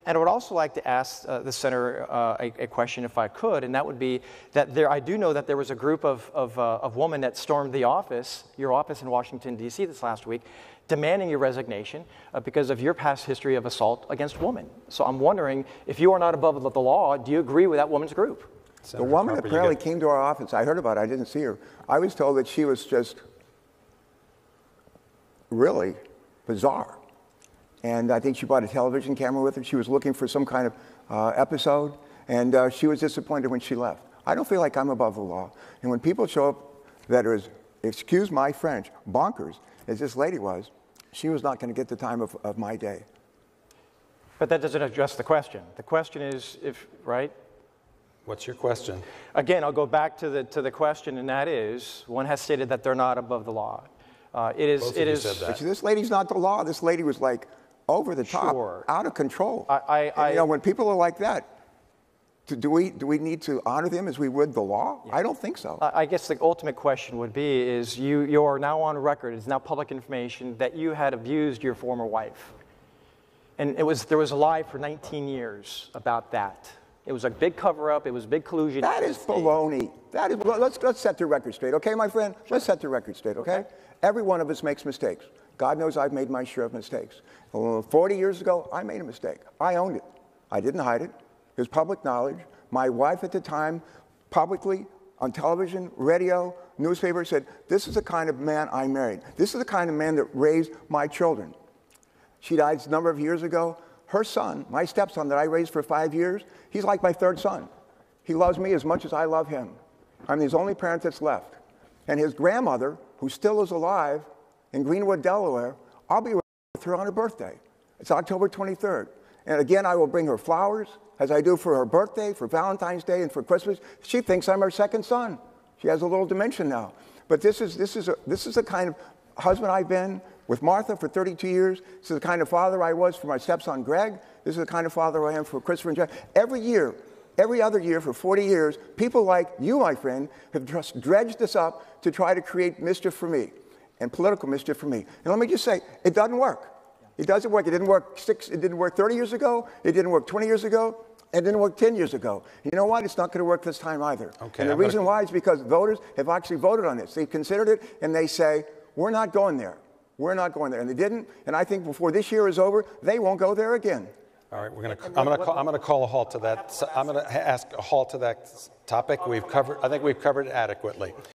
And I would also like to ask the senator a question, if I could, and that would be that I do know that there was a group of women that stormed the office, your office in Washington, D.C. this last week, demanding your resignation because of your past history of assault against women. So I'm wondering, if you are not above the law, do you agree with that woman's group? Senator the woman Carper, apparently came to our office. I heard about it. I didn't see her. I was told that she was just really bizarre. And I think she brought a television camera with her. She was looking for some kind of episode, and she was disappointed when she left. I don't feel like I'm above the law. And when people show up that are, excuse my French, bonkers, as this lady was, she was not going to get the time of my day. But that doesn't address the question. The question is, right? What's your question? Again, I'll go back to the question, and that is, one has stated that they're not above the law. It is. But this lady's not the law. This lady was like over the top, sure, out of control. You know, when people are like that, do we need to honor them as we would the law? Yeah. I don't think so. I guess the ultimate question would be: is you are now on record? It's now public information that you had abused your former wife, and there was a lie for 19 years about that. It was a big cover-up. It was a big collusion. That is baloney. That is. Let's set the record straight, okay, my friend? Sure. Let's set the record straight, okay? Every one of us makes mistakes. God knows I've made my share of mistakes. 40 years ago, I made a mistake. I owned it. I didn't hide it. It was public knowledge. My wife at the time, publicly, on television, radio, newspaper, said, this is the kind of man I married. This is the kind of man that raised my children. She died a number of years ago. Her son, my stepson that I raised for 5 years, he's like my third son. He loves me as much as I love him. I'm his only parent that's left. And his grandmother, who still is alive in Greenwood, Delaware, I'll be with her on her birthday. It's October 23rd. And again, I will bring her flowers, as I do for her birthday, for Valentine's Day, and for Christmas. She thinks I'm her second son. She has a little dimension now. But this is the kind of husband I've been with Martha for 32 years. This is the kind of father I was for my stepson Greg. This is the kind of father I am for Christopher and Jack. Every year, every other year for 40 years, people like you, my friend, have just dredged this up to try to create mischief for me and political mischief for me. And let me just say, it doesn't work. It doesn't work. It didn't work 30 years ago. It didn't work 20 years ago. It didn't work 10 years ago. You know what? It's not going to work this time either. Okay, and the reason why is because voters have actually voted on this. They've considered it, and they say, we're not going there. We're not going there. And they didn't. And I think before this year is over, they won't go there again. All right, I'm going to call a halt to that. I'm going to ask a halt to that topic. I think we've covered it adequately.